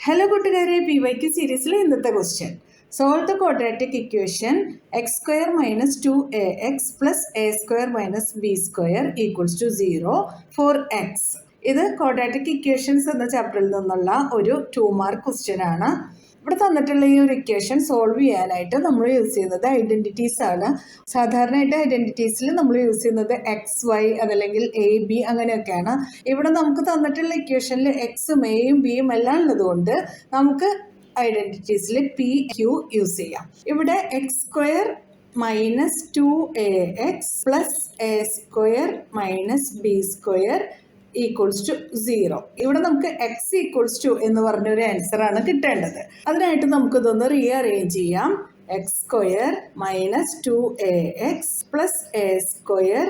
Hello കൂട്ടുകാരെ, PYQ സീരീസിലെ ഇന്നത്തെ question. Solve the quadratic equation x square minus 2ax plus a square minus b square equals to 0 for x. ഇത് quadratic equations എന്ന ചാപ്റ്ററിൽ നിന്നുള്ള ഒരു 2 മാർക്ക് ക്വസ്റ്റ്യൻ ആണ്. ഇവിടെ തന്നിട്ടുള്ള ഈ ഒരു ഇക്വേഷൻ സോൾവ് ചെയ്യാനായിട്ട് നമ്മൾ യൂസ് ചെയ്യുന്നത് ഐഡൻറ്റിറ്റീസ് ആണ്. സാധാരണയായിട്ട് ഐഡൻറ്റിറ്റീസിൽ നമ്മൾ യൂസ് ചെയ്യുന്നത് എക്സ് വൈ അതല്ലെങ്കിൽ എ ബി അങ്ങനെയൊക്കെയാണ്. ഇവിടെ നമുക്ക് തന്നിട്ടുള്ള ഇക്വേഷനിൽ എക്സും എയും ബിയും എല്ലാം ഉള്ളതുകൊണ്ട് നമുക്ക് ഐഡൻറ്റിറ്റീസിൽ പി ക്യൂ യൂസ് ചെയ്യാം. ഇവിടെ x square minus 2ax plus a square minus b square equals to 0. ഇവിടെ നമുക്ക് എക്സ് ഈക്വൽസ് ടു എന്ന് പറഞ്ഞൊരു ആൻസർ ആണ് കിട്ടേണ്ടത്. അതിനായിട്ട് നമുക്കിതൊന്ന് റീഅറേഞ്ച് ചെയ്യാം. X square minus 2ax plus a square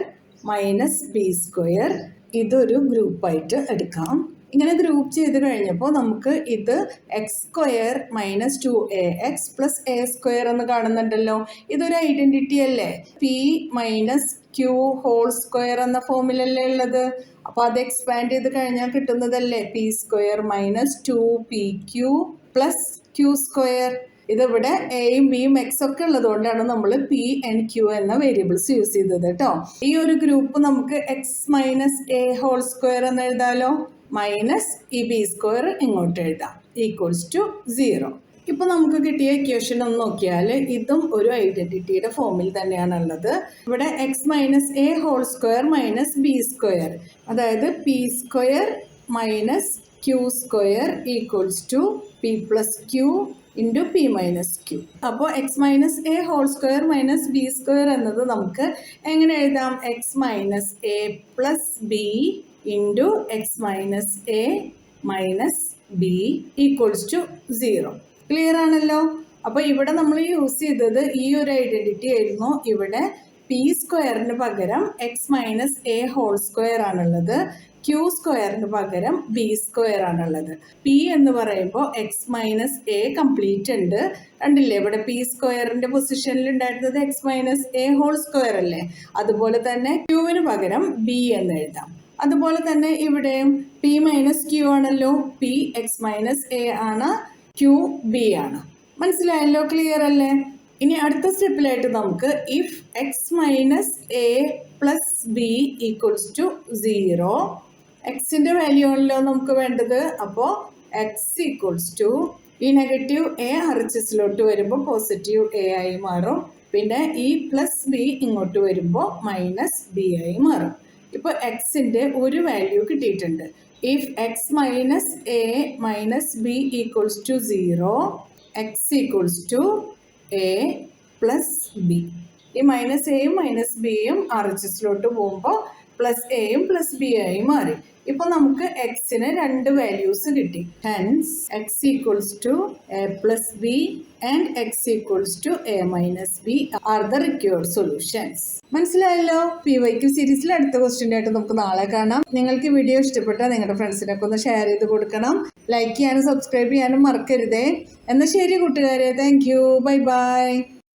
minus b square ഇതൊരു ഗ്രൂപ്പായിട്ട് എടുക്കാം. ഇങ്ങനെ ഗ്രൂപ്പ് ചെയ്ത് കഴിഞ്ഞപ്പോൾ നമുക്ക് ഇത് x square minus 2ax plus a square എന്ന് കാണുന്നുണ്ടല്ലോ. ഇതൊരു ഐഡൻറ്റിറ്റി അല്ലേ? P minus q whole square എന്ന ഫോമിലല്ലേ ഉള്ളത്. അപ്പോൾ അത് എക്സ്പാൻഡ് ചെയ്ത് കഴിഞ്ഞാൽ കിട്ടുന്നതല്ലേ p square minus 2pq plus q square. ഇതിവിടെ എയും ബിയും എക്സ് ഒക്കെ ഉള്ളതുകൊണ്ടാണ് നമ്മൾ പി ആൻഡ് ക്യൂ എന്ന വേരിയബിൾസ് യൂസ് ചെയ്തത് കേട്ടോ. ഈ ഒരു ഗ്രൂപ്പ് നമുക്ക് x minus a whole square എന്ന് എഴുതാലോ. മൈനസ് ഈ ബി സ്ക്വയർ ഇങ്ങോട്ട് എഴുതാം ഈക്വൽസ് ടു 0. ഇപ്പൊ നമുക്ക് കിട്ടിയ ഇക്വേഷൻ ഒന്ന് നോക്കിയാൽ ഇതും ഒരു ഐഡന്റിറ്റിയുടെ ഫോമിൽ തന്നെയാണുള്ളത്. ഇവിടെ x minus a whole square minus b square, അതായത് p square minus q square equals to p plus q into p minus q. അപ്പോൾ x minus a whole square minus b square എന്നത് നമുക്ക് എങ്ങനെ എഴുതാം? X minus a plus b into x minus a minus b equals to 0. Clear ആണല്ലോ. അപ്പോൾ ഇവിടെ നമ്മൾ use ചെയ്തത് ഈ ഒരു ഐഡൻറ്റിറ്റി ആയിരുന്നു. ഇവിടെ പി സ്ക്വയറിന് പകരം x minus a whole square ആണുള്ളത്, ക്യൂ സ്ക്വയറിന് പകരം ബി സ്ക്വയർ ആണുള്ളത്. പി എന്ന് പറയുമ്പോൾ എക്സ് മൈനസ് എ കംപ്ലീറ്റ് ഉണ്ട്. കണ്ടില്ലേ, ഇവിടെ പി സ്ക്വയറിന്റെ പൊസിഷനിൽ ഉണ്ടായിരുന്നത് x minus a whole square അല്ലേ. അതുപോലെ തന്നെ ക്യൂവിന് പകരം ബി എന്ന് എഴുതാം. അതുപോലെ തന്നെ ഇവിടെയും പി മൈനസ് ക്യൂ ആണല്ലോ. പി എക്സ് മൈനസ് എ ആണ്, ക്യൂ ബി ആണ്. മനസ്സിലായല്ലോ? ക്ലിയർ അല്ലേ? ഇനി അടുത്ത സ്റ്റെപ്പിലായിട്ട് നമുക്ക് if x minus a plus b equals to 0, എക്സിന്റെ വാല്യൂ ആണല്ലോ നമുക്ക് വേണ്ടത്. അപ്പോൾ എക്സ് ഈക്വൽസ് ടു ഈ നെഗറ്റീവ് എ RHSലോട്ട് വരുമ്പോൾ പോസിറ്റീവ് എ ആയി മാറും. പിന്നെ ഈ പ്ലസ് ബി ഇങ്ങോട്ട് വരുമ്പോൾ മൈനസ് ബി ആയി മാറും. ഇപ്പോൾ എക്സിന്റെ ഒരു വാല്യൂ കിട്ടിയിട്ടുണ്ട്. If x minus a minus b equals to 0, x equals to a plus b. ഈ മൈനസ് എയും മൈനസ് ബിയും RHSലോട്ട് പോകുമ്പോൾ പ്ലസ് എയും പ്ലസ് ബി ആയി മാറി. ഇപ്പോൾ നമുക്ക് എക്സിന് 2 വാല്യൂസ് കിട്ടി. Hence x equals to a plus b and x equals to a minus b are the required solutions. മനസ്സിലായല്ലോ? PYQ സീരീസിൽ അടുത്ത ക്വസ്റ്റ്യൻ ആയിട്ട് നമുക്ക് നാളെ കാണാം. നിങ്ങൾക്ക് വീഡിയോ ഇഷ്ടപ്പെട്ടാൽ നിങ്ങളുടെ ഫ്രണ്ട്സിനൊക്കെ ഒന്ന് ഷെയർ ചെയ്ത് കൊടുക്കണം. ലൈക്ക് ചെയ്യാനും സബ്സ്ക്രൈബ് ചെയ്യാനും മറക്കരുതേ. എന്നാൽ ശരി കൂട്ടുകാരെ, താങ്ക് യു, ബൈ ബൈ.